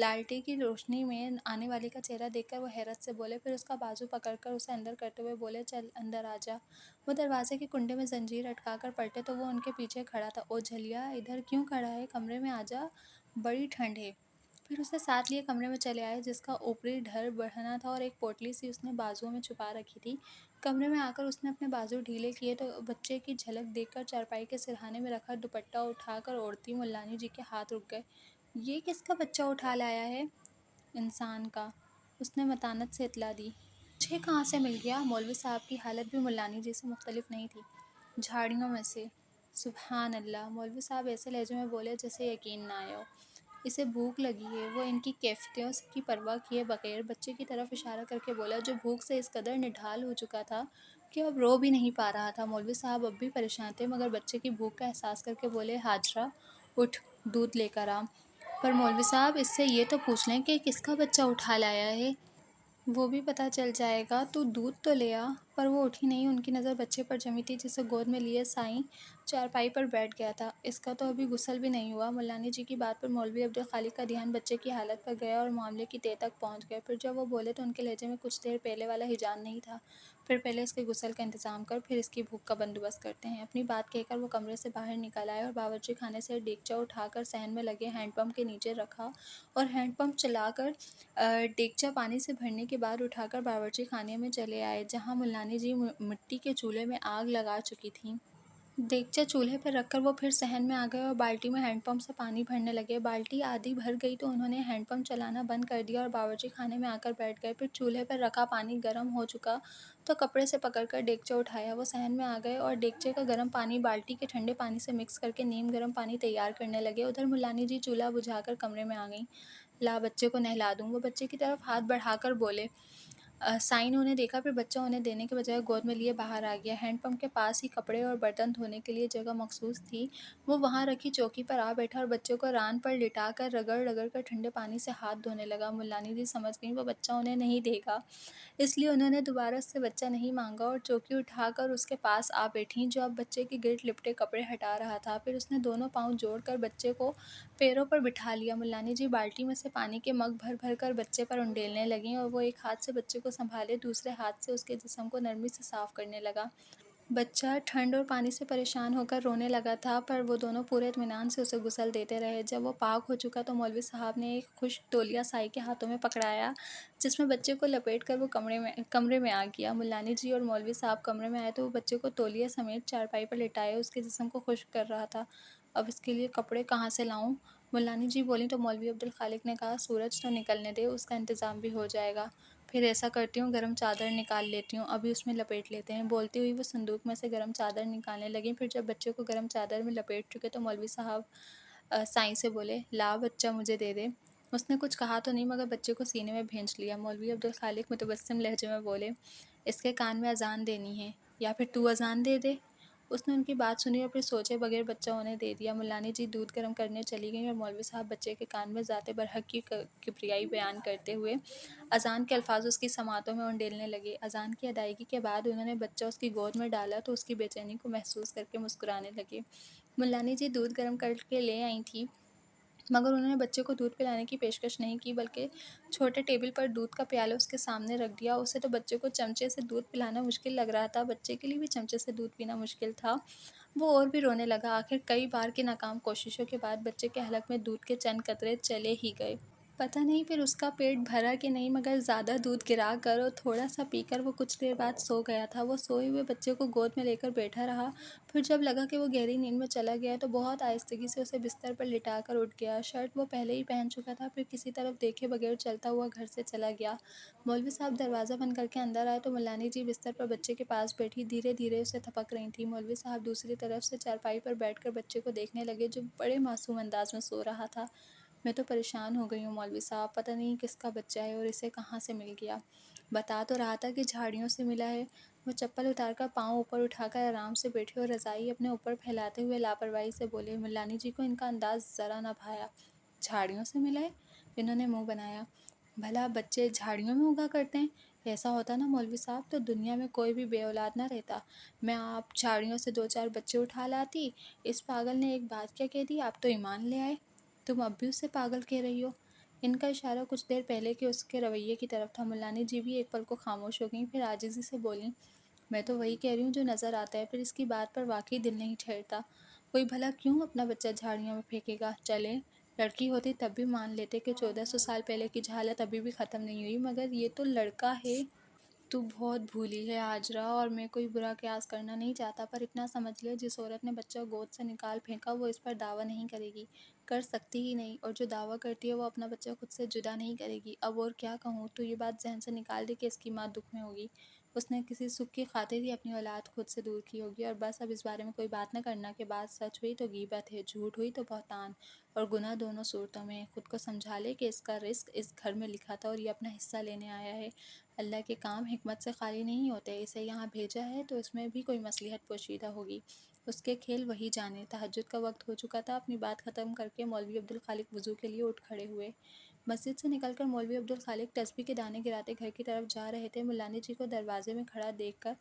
لالٹی کی روشنی میں آنے والے کا چہرہ دیکھ کر وہ حیرت سے بولے، پھر اس کا بازو پکڑ کر اسے اندر کرتے ہوئے بولے، چل اندر آ جا۔ وہ دروازے کے کنڈے میں زنجیر اٹکا کر پلٹے تو وہ ان کے پیچھے کھڑا تھا۔ او جھلیا، ادھر کیوں کھڑا ہے؟ کمرے میں آ جا، بڑی ٹھنڈ ہے۔ پھر اسے ساتھ لیے کمرے میں چلے آئے، جس کا اوپری ڈھر بڑھنا تھا اور ایک پوٹلی سی اس نے بازوؤں میں چھپا رکھی تھی۔ کمرے میں آ کر اس نے اپنے بازو ڈھیلے کیے تو بچے کی جھلک دیکھ کر چارپائی کے سرہانے میں رکھا دوپٹہ اٹھا کر اوڑھتی ملانی جی کے ہاتھ رک گئے۔ یہ کس کا بچہ اٹھا لایا ہے؟ انسان کا، اس نے متانت سے اطلاع دی۔ مجھے کہاں سے مل گیا؟ مولوی صاحب کی حالت بھی ملانی جی سے مختلف نہیں تھی۔ جھاڑیوں میں سے۔ سبحان اللہ، مولوی صاحب ایسے لہجے میں بولے جیسے یقین نہ آئے ہو۔ اسے بھوک لگی ہے۔ وہ ان کی کیفیتوں کی پرواہ کیے بغیر بچے کی طرف اشارہ کر کے بولا، جو بھوک سے اس قدر نڈھال ہو چکا تھا کہ اب رو بھی نہیں پا رہا تھا۔ مولوی صاحب اب بھی پریشان تھے، مگر بچے کی بھوک کا احساس کر کے بولے، ہاجرہ اٹھ، دودھ لے کر آ۔ پر مولوی صاحب، اس سے یہ تو پوچھ لیں کہ کس کا بچہ اٹھا لایا ہے؟ وہ بھی پتہ چل جائے گا، تو دودھ تو لے آ۔ پر وہ اٹھی نہیں۔ ان کی نظر بچے پر جمی تھی، جسے گود میں لیے سائیں چارپائی پر بیٹھ گیا تھا۔ اس کا تو ابھی غسل بھی نہیں ہوا۔ ملانی جی کی بات پر مولوی عبدالخالق کا دھیان بچے کی حالت پر گیا اور معاملے کی تہہ تک پہنچ گئے۔ پھر جب وہ بولے تو ان کے لہجے میں کچھ دیر پہلے والا ہیجان نہیں تھا۔ پھر پہلے اس کے غسل کا انتظام کر، پھر اس کی بھوک کا بندوبست کرتے ہیں۔ اپنی بات کہہ کر وہ کمرے سے باہر نکل آئے اور باورچی خانے سے دیگچہ اٹھا کر صحن میں لگے ہینڈ پمپ کے نیچے رکھا اور ہینڈ پمپ چلا کر دیگچہ پانی سے بھرنے کے بعد اٹھا کر باورچی خانے میں چلے آئے، جہاں ملانی جی مٹی کے چولہے میں آگ لگا چکی تھیں۔ دیگچہ چولہے پر رکھ کر وہ پھر صحن میں آ گئے اور بالٹی میں ہینڈ پمپ سے پانی بھرنے لگے۔ بالٹی آدھی بھر گئی تو انہوں نے ہینڈ پمپ چلانا بند کر دیا اور باورچی خانے میں آ کر بیٹھ گئے۔ پھر چولہے پر رکھا پانی گرم ہو چکا تو کپڑے سے پکڑ کر دیگچہ اٹھایا۔ وہ صحن میں آ گئے اور دیگچے کا گرم پانی بالٹی کے ٹھنڈے پانی سے مکس کر کے نیم گرم پانی تیار کرنے لگے۔ ادھر ملانی جی چولہا بجھا کر کمرے میں آ گئیں۔ لا بچے کو نہلا دوں۔ وہ بچے کی طرف ہاتھ بڑھا کر بولے۔ سائیں نے انہیں دیکھا، پھر بچہ انہیں دینے کے بجائے گود میں لیے باہر آ گیا۔ ہینڈ پمپ کے پاس ہی کپڑے اور برتن دھونے کے لیے جگہ مخصوص تھی۔ وہ وہاں رکھی چوکی پر آ بیٹھا اور بچے کو ران پر لٹا کر رگڑ رگڑ کر ٹھنڈے پانی سے ہاتھ دھونے لگا۔ ملانی جی سمجھ گئیں وہ بچہ انہیں نہیں دے گا، اس لیے انہوں نے دوبارہ اس سے بچہ نہیں مانگا اور چوکی اٹھا کر اس کے پاس آ بیٹھیں، جو اب بچے کے گرد لپٹے کپڑے ہٹا رہا تھا۔ پھر اس نے دونوں پاؤں جوڑ کر بچے کو پیروں پر بٹھا لیا۔ ملانی جی بالٹی میں سے پانی کے مگ بھر بھر کر بچے پر انڈیلنے لگیں اور وہ ایک ہاتھ سے بچے کو سنبھالے دوسرے ہاتھ سے اس کے جسم کو نرمی سے صاف کرنے لگا۔ بچہ ٹھنڈ اور پانی سے پریشان ہو کر رونے لگا تھا، پر وہ دونوں پورے اطمینان سے اسے غسل دیتے رہے۔ جب وہ پاک ہو چکا تو مولوی صاحب نے ایک خشک تولیہ سائیں کے ہاتھوں میں پکڑایا، جس میں بچے کو لپیٹ کر وہ کمرے میں آ گیا۔ ملانی جی اور مولوی صاحب کمرے میں آئے تو وہ بچے کو تولیہ سمیت چارپائی پر لٹائے اس کے جسم کو خشک کر رہا تھا۔ اب اس کے لیے کپڑے کہاں سے لاؤں؟ ملانی جی بولیں تو مولوی عبدالخالق نے کہا، سورج تو نکلنے دے، اس کا انتظام بھی ہو جائے گا۔ پھر ایسا کرتی ہوں، گرم چادر نکال لیتی ہوں، ابھی اس میں لپیٹ لیتے ہیں۔ بولتی ہوئی وہ صندوق میں سے گرم چادر نکالنے لگیں۔ پھر جب بچے کو گرم چادر میں لپیٹ چکے تو مولوی صاحب سائیں سے بولے، لا بچہ مجھے دے دے۔ اس نے کچھ کہا تو نہیں، مگر بچے کو سینے میں بھینچ لیا۔ مولوی عبدالخالق متبسم لہجے میں بولے، اس کے کان میں اذان دینی ہے، یا پھر تو اذان دے دے۔ اس نے ان کی بات سنی اور پھر سوچے بغیر بچہ انہیں دے دیا۔ ملانی جی دودھ گرم کرنے چلی گئیں اور مولوی صاحب بچے کے کان میں ذات برحق کی کبریائی بیان کرتے ہوئے اذان کے الفاظ اس کی سماعتوں میں انڈیلنے لگے۔ اذان کی ادائیگی کے بعد انہوں نے بچہ اس کی گود میں ڈالا تو اس کی بے چینی کو محسوس کر کے مسکرانے لگے۔ ملانی جی دودھ گرم کر کے لے آئی تھیں، مگر انہوں نے بچے کو دودھ پلانے کی پیشکش نہیں کی، بلکہ چھوٹے ٹیبل پر دودھ کا پیالہ اس کے سامنے رکھ دیا۔ اسے تو بچے کو چمچے سے دودھ پلانا مشکل لگ رہا تھا، بچے کے لیے بھی چمچے سے دودھ پینا مشکل تھا۔ وہ اور بھی رونے لگا۔ آخر کئی بار کی ناکام کوششوں کے بعد بچے کے حلق میں دودھ کے چند قطرے چلے ہی گئے۔ پتہ نہیں پھر اس کا پیٹ بھرا کہ نہیں، مگر زیادہ دودھ گرا کر اور تھوڑا سا پی کر وہ کچھ دیر بعد سو گیا تھا۔ وہ سوئے ہوئے بچے کو گود میں لے کر بیٹھا رہا، پھر جب لگا کہ وہ گہری نیند میں چلا گیا ہے تو بہت آہستگی سے اسے بستر پر لٹا کر اٹھ گیا۔ شرٹ وہ پہلے ہی پہن چکا تھا، پھر کسی طرف دیکھے بغیر چلتا ہوا گھر سے چلا گیا۔ مولوی صاحب دروازہ بند کر کے اندر آئے تو ملانی جی بستر پر بچے کے پاس بیٹھی دھیرے دھیرے اسے تھپک رہی تھیں۔ مولوی صاحب دوسری طرف سے چارپائی پر بیٹھ کر بچے کو دیکھنے لگے، جو بڑے معصوم انداز میں سو رہا تھا۔ میں تو پریشان ہو گئی ہوں مولوی صاحب، پتہ نہیں کس کا بچہ ہے اور اسے کہاں سے مل گیا۔ بتا تو رہا تھا کہ جھاڑیوں سے ملا ہے۔ وہ چپل اتار کر پاؤں اوپر اٹھا کر آرام سے بیٹھے اور رضائی اپنے اوپر پھیلاتے ہوئے لاپرواہی سے بولے۔ ملانی جی کو ان کا انداز ذرا نہ بھایا۔ جھاڑیوں سے ملا ہے؟ انہوں نے منہ بنایا۔ بھلا بچے جھاڑیوں میں اگا کرتے ہیں؟ ایسا ہوتا نا مولوی صاحب تو دنیا میں کوئی بھی بے اولاد نہ رہتا۔ میں آپ جھاڑیوں سے دو چار بچے اٹھا لاتی۔ اس پاگل نے ایک بات کیا کہہ دی، آپ تو ایمان لے آئے۔ تم اب بھی اسے پاگل کہہ رہی ہو؟ ان کا اشارہ کچھ دیر پہلے کے اس کے رویے کی طرف تھا۔ ملانی جی بھی ایک پل کو خاموش ہو گئیں، پھر عاجزی سے بولیں، میں تو وہی کہہ رہی ہوں جو نظر آتا ہے، پھر اس کی بات پر واقعی دل نہیں ٹھہرتا۔ کوئی بھلا کیوں اپنا بچہ جھاڑیوں میں پھینکے گا؟ چلیں، لڑکی ہوتی تب بھی مان لیتے کہ 1400 سال پہلے کی جہالت ابھی بھی ختم نہیں ہوئی، مگر یہ تو لڑکا ہے۔ تو بہت بھولی ہے ہاجرہ، اور میں کوئی برا قیاس کرنا نہیں چاہتا، پر اتنا سمجھ لے، جس عورت نے بچہ گود سے نکال پھینکا وہ اس پر دعویٰ نہیں کرے گی، کر سکتی ہی نہیں، اور جو دعویٰ کرتی ہے وہ اپنا بچہ خود سے جدا نہیں کرے گی۔ اب اور کیا کہوں؟ تو یہ بات ذہن سے نکال دے کہ اس کی ماں دکھ میں ہوگی، اس نے کسی سکھ کی خاطر ہی اپنی اولاد خود سے دور کی ہوگی، اور بس اب اس بارے میں کوئی بات نہ کرنا کہ بات سچ ہوئی تو غیبت ہے، جھوٹ ہوئی تو بہتان، اور گناہ دونوں صورتوں میں ہے۔ خود کو سمجھا لے کہ اس کا رزق اس گھر میں لکھا تھا اور یہ اپنا حصہ لینے آیا ہے۔ اللہ کے کام حکمت سے خالی نہیں ہوتے، اسے یہاں بھیجا ہے تو اس میں بھی کوئی مصلحت پوشیدہ ہوگی، اس کے کھیل وہی جانے۔ تہجد کا وقت ہو چکا تھا۔ اپنی بات ختم کر کے مولوی عبدالخالق وضو کے لیے اٹھ کھڑے ہوئے۔ مسجد سے نکل کر مولوی عبدالخالق تسبیح کے دانے گراتے گھر کی طرف جا رہے تھے۔ ملانی جی کو دروازے میں کھڑا دیکھ کر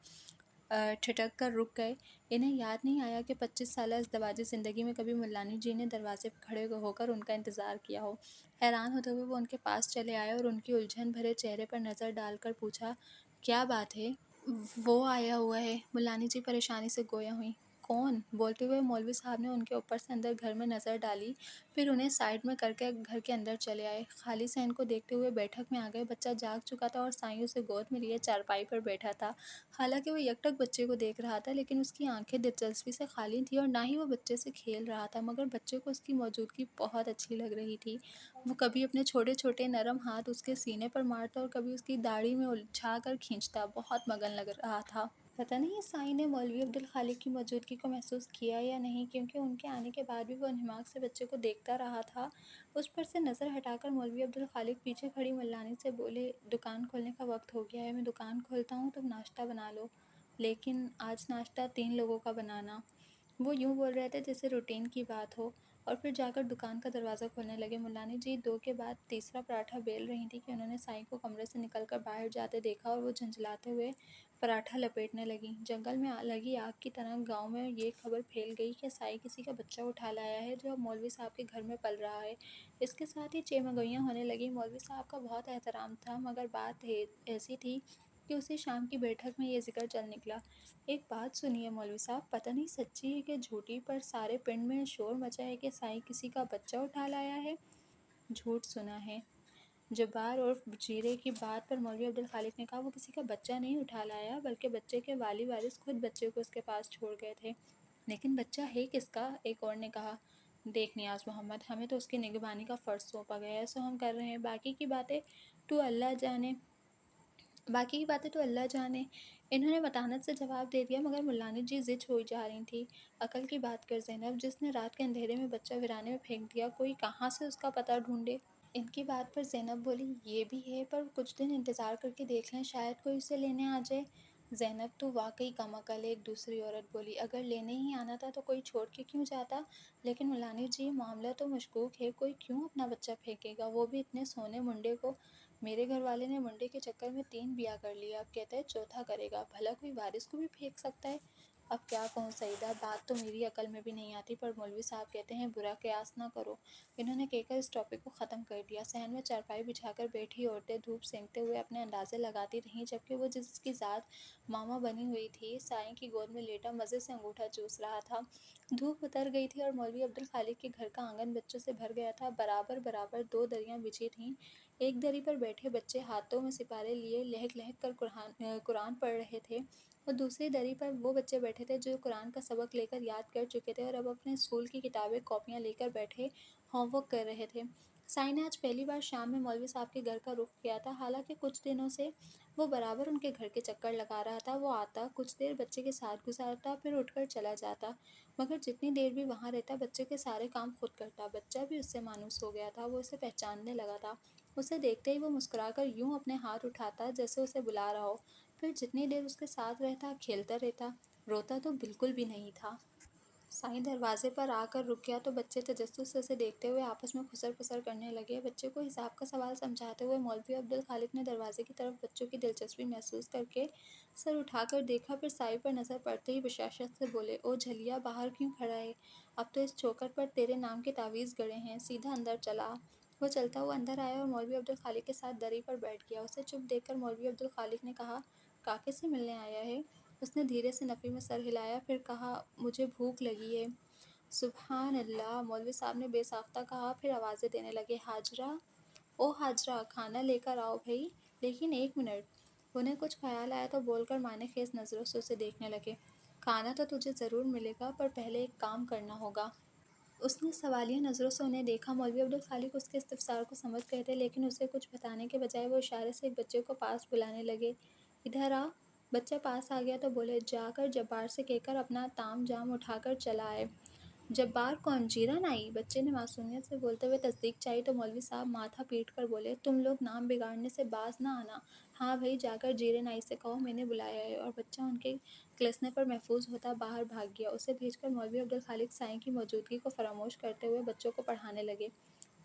ٹھٹک کر رک گئے۔ انہیں یاد نہیں آیا کہ 25 سالہ ازدواجی زندگی میں کبھی ملانی جی نے دروازے پہ کھڑے ہو کر ان کا انتظار کیا ہو۔ حیران ہوتے ہوئے وہ ان کے پاس چلے آئے اور ان کی الجھن بھرے چہرے پر نظر ڈال کر پوچھا، کیا بات ہے؟ وہ آیا ہوا ہے۔ ملانی جی پریشانی سے گویا ہوئیں۔ کون؟ بولتے ہوئے مولوی صاحب نے ان کے اوپر سے اندر گھر میں نظر ڈالی، پھر انہیں سائیڈ میں کر کے گھر کے اندر چلے آئے۔ خالی صحن کو دیکھتے ہوئے بیٹھک میں آ گئے۔ بچہ جاگ چکا تھا اور سائیں اسے گود میں لیے چارپائی پر بیٹھا تھا۔ حالانکہ وہ یک ٹک بچے کو دیکھ رہا تھا، لیکن اس کی آنکھیں دلچسپی سے خالی تھیں اور نہ ہی وہ بچے سے کھیل رہا تھا، مگر بچے کو اس کی موجودگی بہت اچھی لگ رہی تھی۔ وہ کبھی اپنے چھوٹے چھوٹے نرم ہاتھ اس کے سینے پر مارتا اور کبھی اس کی داڑھی میں الجھا کر کھینچتا، بہت مگن لگ رہا تھا۔ پتہ نہیں سائیں نے مولوی عبدالخالق کی موجودگی کو محسوس کیا یا نہیں، کیونکہ ان کے آنے کے بعد بھی وہ انہماک سے بچے کو دیکھتا رہا تھا۔ اس پر سے نظر ہٹا کر مولوی عبدالخالق پیچھے کھڑی ملانی سے بولے، دکان کھولنے کا وقت ہو گیا ہے، میں دکان کھولتا ہوں، تم ناشتہ بنا لو۔ لیکن آج ناشتہ 3 لوگوں کا بنانا۔ وہ یوں بول رہے تھے جیسے روٹین کی بات ہو، اور پھر جا کر دکان کا دروازہ کھولنے لگے۔ ملانی جی 2 کے بعد تیسرا پراٹھا بیل رہی تھی کہ انہوں نے سائیں کو کمرے سے نکل کر باہر جاتے دیکھا اور وہ جھنجھلاتے ہوئے پراٹھا لپیٹنے لگیں۔ جنگل میں لگی آگ کی طرح گاؤں میں یہ خبر پھیل گئی کہ سائیں کسی کا بچہ اٹھا لایا ہے جو اب مولوی صاحب کے گھر میں پل رہا ہے۔ اس کے ساتھ ہی چیمگوئیاں ہونے لگیں۔ مولوی صاحب کا بہت احترام تھا، مگر بات ایسی تھی کہ اسی شام کی بیٹھک میں یہ ذکر چل نکلا۔ ایک بات سنیے مولوی صاحب، پتہ نہیں سچی ہے کہ جھوٹی، پر سارے پنڈ میں شور مچا ہے کہ سائیں کسی کا بچہ اٹھا لایا ہے۔ جھوٹ سنا ہے۔ جبار عرف جیرے کی بات پر مولوی عبدالخالق نے کہا، وہ کسی کا بچہ نہیں اٹھا لایا، بلکہ بچے کے والی وارث خود بچے کو اس کے پاس چھوڑ گئے تھے۔ لیکن بچہ ہے کس کا؟ ایک اور نے کہا، دیکھ نیاز محمد، ہمیں تو اس کی نگہبانی کا فرض سونپا گیا ہے، سو ہم کر رہے ہیں، باقی کی باتیں تو اللہ جانے۔ انہوں نے متانت سے جواب دے دیا، مگر ملانی جی ضد ہوئی جا رہی تھی۔ عقل کی بات کر زینب، جس نے رات کے اندھیرے میں بچہ ویرانے میں پھینک دیا، کوئی کہاں سے اس کا پتہ ڈھونڈے؟ ان کی بات پر زینب بولی، یہ بھی ہے، پر کچھ دن انتظار کر کے دیکھ لیں، شاید کوئی اسے لینے آ جائے۔ زینب تو واقعی کم عقل ہے، ایک دوسری عورت بولی، اگر لینے ہی آنا تھا تو کوئی چھوڑ کے کیوں جاتا؟ لیکن ملانی جی، معاملہ تو مشکوک ہے، کوئی کیوں اپنا بچہ پھینکے گا، وہ بھی اتنے سونے منڈے کو؟ میرے گھر والے نے منڈے کے چکر میں 3 بیاہ کر لیے، اب کہتا ہے چوتھا کرے گا، بھلا کوئی وارث کو بھی پھینک سکتا ہے؟ اب کیا کہوں سعیدہ، بات تو میری عقل میں بھی نہیں آتی، پر مولوی صاحب کہتے ہیں برا قیاس نہ کرو۔ انہوں نے کہہ کر اس ٹاپک کو ختم کر دیا۔ صحن میں چارپائی بچھا کر بیٹھی عورتیں دھوپ سینکتے ہوئے اپنے اندازے لگاتی رہیں، جبکہ وہ جس کی ذات ماما بنی ہوئی تھی، سائیں کی گود میں لیٹا مزے سے انگوٹھا چوس رہا تھا۔ دھوپ اتر گئی تھی اور مولوی عبدالخالق کے گھر کا آنگن بچوں سے بھر گیا تھا۔ برابر برابر 2 دریاں بچھی تھیں۔ ایک دری پر بیٹھے بچے ہاتھوں میں سپارے لیے لہک لہک کر قرآن پڑھ رہے تھے، اور دوسری دری پر وہ بچے بیٹھے تھے جو قرآن کا سبق لے کر یاد کر چکے تھے اور اب اپنے اسکول کی کتابیں کاپیاں لے کر بیٹھے ہوم ورک کر رہے تھے۔ سائیں نے آج پہلی بار شام میں مولوی صاحب کے گھر کا رخ کیا تھا، حالانکہ کچھ دنوں سے وہ برابر ان کے گھر کے چکر لگا رہا تھا۔ وہ آتا، کچھ دیر بچے کے ساتھ گزارتا، پھر اٹھ کر چلا جاتا، مگر جتنی دیر بھی وہاں رہتا بچے کے سارے کام خود کرتا۔ بچہ بھی اس سے مانوس ہو گیا تھا، وہ اسے پہچاننے لگا تھا۔ اسے دیکھتے ہی وہ مسکرا کر یوں اپنے ہاتھ اٹھاتا جیسے اسے بلا رہا ہو، پھر جتنی دیر اس کے ساتھ رہتا کھیلتا رہتا، روتا تو بالکل بھی نہیں تھا۔ سائیں دروازے پر آ کر رک گیا تو بچے تجسس سے اسے دیکھتے ہوئے آپس میں خسر پسر کرنے لگے۔ بچے کو حساب کا سوال سمجھاتے ہوئے مولوی عبدالخالق نے دروازے کی طرف بچوں کی دلچسپی محسوس کر کے سر اٹھا کر دیکھا، پھر سائیں پر نظر پڑتے ہی بشاشت سے بولے، او جھلیا، باہر کیوں کھڑا ہے؟ اب تو اس چوکھٹ پر تیرے نام کے تعویذ گڑے ہیں، سیدھا اندر چلا وہ چلتا ہوا اندر آیا اور مولوی عبدالخالق کے ساتھ دری پر بیٹھ گیا۔ اسے چپ دیکھ کر مولوی عبدالخالق نے کہا، کاکے سے ملنے آیا ہے؟ اس نے دھیرے سے نفی میں سر ہلایا، پھر کہا، مجھے بھوک لگی ہے۔ سبحان اللہ، مولوی صاحب نے بے ساختہ کہا، پھر آوازیں دینے لگے، ہاجرہ، او ہاجرہ، کھانا لے کر آؤ بھئی۔ لیکن ایک منٹ۔ انہیں کچھ خیال آیا تو بول کر معنی خیز نظروں سے اسے دیکھنے لگے۔ کھانا تو تجھے ضرور ملے گا، پر پہلے ایک کام کرنا ہوگا۔ اس نے سوالیہ نظروں سے انہیں دیکھا۔ مولوی عبدالخالق اس کے استفسار کو سمجھ گئے تھے، لیکن اسے کچھ بتانے کے بجائے وہ اشارے سے ایک بچے کو پاس بلانے لگے۔ ادھر آ۔ بچہ پاس آ گیا تو بولے، جا کر جبار سے کہہ کر اپنا تام جام اٹھا کر چلا آئے۔ جبار کون؟ جیرا نائی؟ بچے نے معصومیت سے بولتے ہوئے تصدیق چاہی تو مولوی صاحب ماتھا پیٹ کر بولے، تم لوگ نام بگاڑنے سے باز نہ آنا۔ ہاں بھائی، جا کر جیرے نائی سے کہو میں نے بلایا ہے۔ اور بچہ ان کے کلسنے پر محفوظ ہوتا باہر بھاگ گیا۔ اسے بھیج کر مولوی عبدالخالق سائیں کی موجودگی کو فراموش کرتے ہوئے بچوں کو پڑھانے لگے۔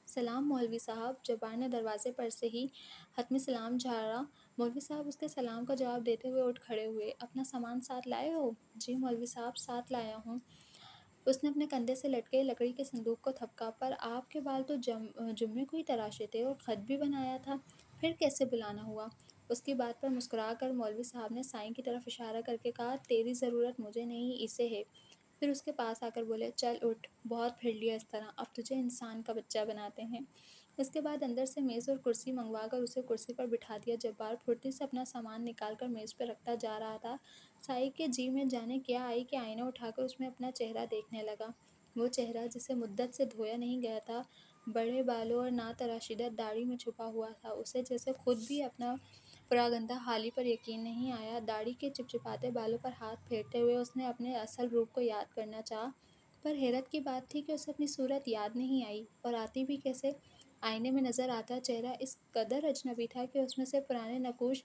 سلام مولوی صاحب۔ جبار نے دروازے پر سے ہی حتمی سلام جھاڑا۔ مولوی صاحب اس کے سلام کا جواب دیتے ہوئے اٹھ کھڑے ہوئے۔ اپنا سامان ساتھ لائے ہو؟ جی مولوی صاحب، ساتھ لایا ہوں۔ اس نے اپنے کندھے سے لٹکے لکڑی کے صندوق کو تھپکا، پر آپ کے بال تو جمعے کو ہی تراشے تھے اور خط بھی بنایا تھا، پھر کیسے بلانا ہوا؟ اس کی بات پر مسکرا کر مولوی صاحب نے سائیں کی طرف اشارہ کر کے کہا، تیری ضرورت مجھے نہیں، اسے ہے۔ پھر اس کے پاس آ کر بولے، چل اٹھ، بہت پھر لیا اس طرح، اب تجھے انسان کا بچہ بناتے ہیں۔ اس کے بعد اندر سے میز اور کرسی منگوا کر اسے کرسی پر بٹھا دیا۔ جبار پھرتی سے اپنا سامان نکال کر میز پہ رکھتا جا رہا تھا۔ سائیں کے جی میں جانے کیا آئی کہ آئینہ اٹھا کر اس میں اپنا چہرہ دیکھنے لگا۔ وہ چہرہ جسے مدت سے دھویا نہیں گیا تھا، بڑے بالوں اور ناتراشیدہ داڑھی میں چھپا ہوا تھا۔ اسے جیسے خود بھی اپنا پراگندہ حالی پر یقین نہیں آیا۔ داڑھی کے چپچپاتے بالوں پر ہاتھ پھیرتے ہوئے اس نے اپنے اصل روپ کو یاد کرنا چاہا، پر حیرت کی بات تھی کہ اسے اپنی صورت یاد نہیں آئی، اور آتی بھی کیسے؟ آئینے میں نظر آتا چہرہ اس قدر اجنبی تھا کہ اس میں سے پرانے نقوش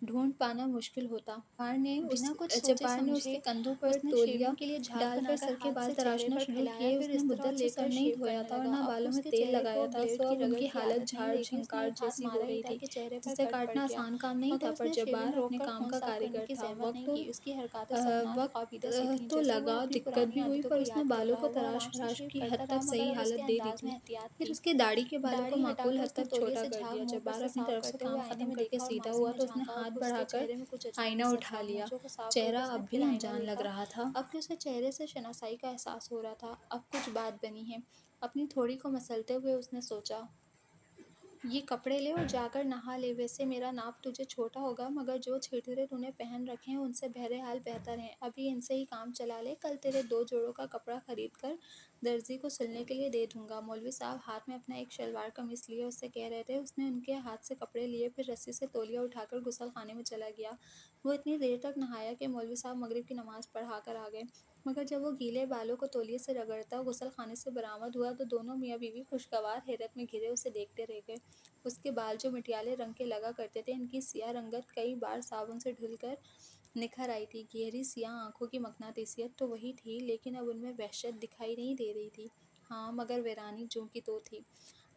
ڈھونڈ پانا مشکل ہوتا۔ بنا کچھ سوچے جبار نے اس سمجھے کے کندھوں پر اس نے تولیہ شیونگ کے لیے جھاگ ڈال کر بنا سر کے ہاتھ بال سے چہرے تراشنا پر شروع پھیلایا، کیے۔ اس پھر نے استرول مدت سے لے سر کر نہیں شیو دھویا کرنے تھا اور لگا۔ نہ اب بالوں اس میں کے تیل چہرے لگایا کو تھا، بلیڈ سو کی اب ان رگڑ کی کی حالت عادت نہیں جھاڑ رہی تھی۔ اس نے جھنکار ایک ہاتھ جیسی ہو مارا ہی رہی تھا تھی، کہ چہرے پر جسے کٹ پڑ کاٹنا گیا، آسان کام نہیں مگر تھا، اس پر نے جبار شیونگ روک اپنے کر کام خون کا صاف کرنے کاریگر کی تھا۔ زحمت نہیں کی۔ اس کی حرکاتیں صفنہ اور خوابیدہ سی تھیں، تو جیسے وہ لگا، اپنی دقت پرانی بھی ہوئی، عادتوں پر کو اس نے یاد کر بالوں رہا کو ہو۔ وہ تراش آرام سے تراش شیو کی حد کرتا رہا، تک مگر صحیح اب اس کے حالت دے دی انداز تھی۔ میں احتیاط پھر تھی۔ اس کے داڑھی کے بالوں کو داڑھی ہٹا معقول کر حد اس نے تک تولیے چھوٹا سے کر جھاگ دیا۔ منہ پر جبار سے اپنی صاف طرف سے کرتے ہوئے کام آئینے ختم میں کر کے دیکھا اور سیدھا ماضی ہوا میں تو اس نے جھانکا، اور ہاتھ اس بڑھا کے کر چہرے میں کچھ آئینہ اجنبی سا اٹھا تھا۔ لیا۔ مونچھوں کو صاف کر کے چہرہ اس نے اب بھی پھر آئینہ انجان لگ دیکھا، رہا تھا۔ اب کہ اسے چہرے سے شناسائی کا احساس ہو رہا تھا۔ اب کچھ بات بنی ہے۔ اپنی تھوڑی کو مسلتے ہوئے اس نے سوچا، یہ کپڑے لے اور جا کر نہا لے۔ ویسے میرا ناپ تجھے چھوٹا ہوگا، مگر جو چھیٹرے تو نے پہن رکھے ہیں ان سے بہرحال بہتر ہیں۔ ابھی ان سے ہی کام چلا لے، کل تیرے 2 جوڑوں کا کپڑا خرید کر درزی کو سلنے کے لیے دے دوں گا۔ مولوی صاحب ہاتھ میں اپنا ایک شلوار قمیص لیے اس سے کہہ رہے تھے۔ اس نے ان کے ہاتھ سے کپڑے لیے، پھر رسی سے تولیہ اٹھا کر غسل خانے میں چلا گیا۔ وہ اتنی دیر تک نہایا کہ مولوی صاحب مغرب کی نماز پڑھا کر آ گئے، مگر جب وہ گیلے بالوں کو تولیے سے رگڑتا غسل خانے سے برآمد ہوا تو دونوں میاں بیوی خوشگوار حیرت میں گھرے اسے دیکھتے رہ گئے۔ اس کے بال جو مٹیالے رنگ کے لگا کرتے تھے، ان کی سیاہ رنگت کئی بار صابن سے دھل کر نکھر آئی تھی۔ گہری سیاہ آنکھوں کی مقناطیسیت تو وہی تھی، لیکن اب ان میں وحشت دکھائی نہیں دے رہی تھی۔ ہاں، مگر ویرانی جوں کی توں تھی۔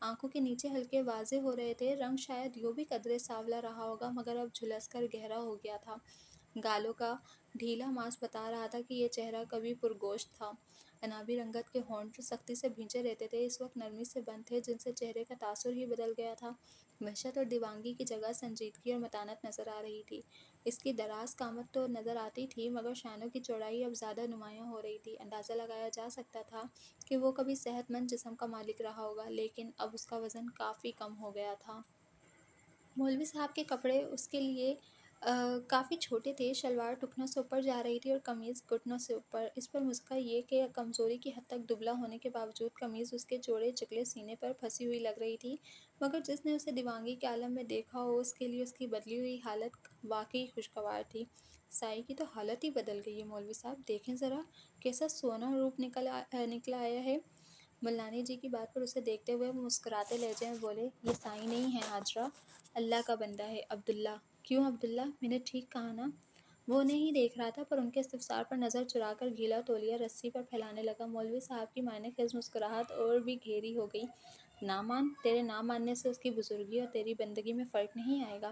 آنکھوں کے نیچے حلقے واضح ہو رہے تھے۔ رنگ شاید یوں بھی قدرے سانولا رہا ہوگا، مگر اب جھلس کر گہرا ہو گیا تھا۔ گالوں کا ڈھیلا ماس بتا رہا تھا کہ یہ چہرہ کبھی پرگوشت تھا۔ عنابی رنگت کے ہونٹ جو سختی سے بھینچے رہتے تھے، اس وقت نرمی سے بند تھے، جن سے چہرے کا تاثر ہی بدل گیا تھا۔ وحشت اور دیوانگی کی جگہ سنجیدگی اور متانت نظر آ رہی تھی۔ اس کی دراز قامت تو نظر آتی تھی، مگر شانوں کی چوڑائی اب زیادہ نمایاں ہو رہی تھی۔ اندازہ لگایا جا سکتا تھا کہ وہ کبھی صحت مند جسم کا مالک رہا ہوگا، لیکن اب اس کا وزن کافی کم ہو گیا تھا۔ مولوی صاحب کے کپڑے اس کے لیے کافی چھوٹے تھے۔ شلوار ٹکنوں سے اوپر جا رہی تھی اور قمیض گھٹنوں سے اوپر۔ اس پر مضحکہ یہ کہ کمزوری کی حد تک دبلا ہونے کے باوجود قمیض اس کے چوڑے چکلے سینے پر پھنسی ہوئی لگ رہی تھی، مگر جس نے اسے دیوانگی کے عالم میں دیکھا ہو، اس کے لیے اس کی بدلی ہوئی حالت واقعی خوشگوار تھی۔ سائی کی تو حالت ہی بدل گئی ہے مولوی صاحب، دیکھیں ذرا کیسا سونا روپ نکلا آیا ہے۔ ملانی جی کی بات پر اسے دیکھتے ہوئے وہ مسکراتے لہجے میں بولے، یہ سائی نہیں ہے ہاجرہ، اللہ کا بندہ ہے، عبداللہ۔ کیوں عبداللہ؟ میں نے ٹھیک کہا نا؟ وہ انہیں ہی دیکھ رہا تھا، پر ان کے استفسار پر نظر چرا کر گیلا تولیہ رسی پر پھیلانے لگا۔ مولوی صاحب کی معنی خیز مسکراہٹ اور بھی گہری ہو گئی۔ نہ مان، تیرے نہ ماننے سے اس کی بزرگی اور تیری بندگی میں فرق نہیں آئے گا،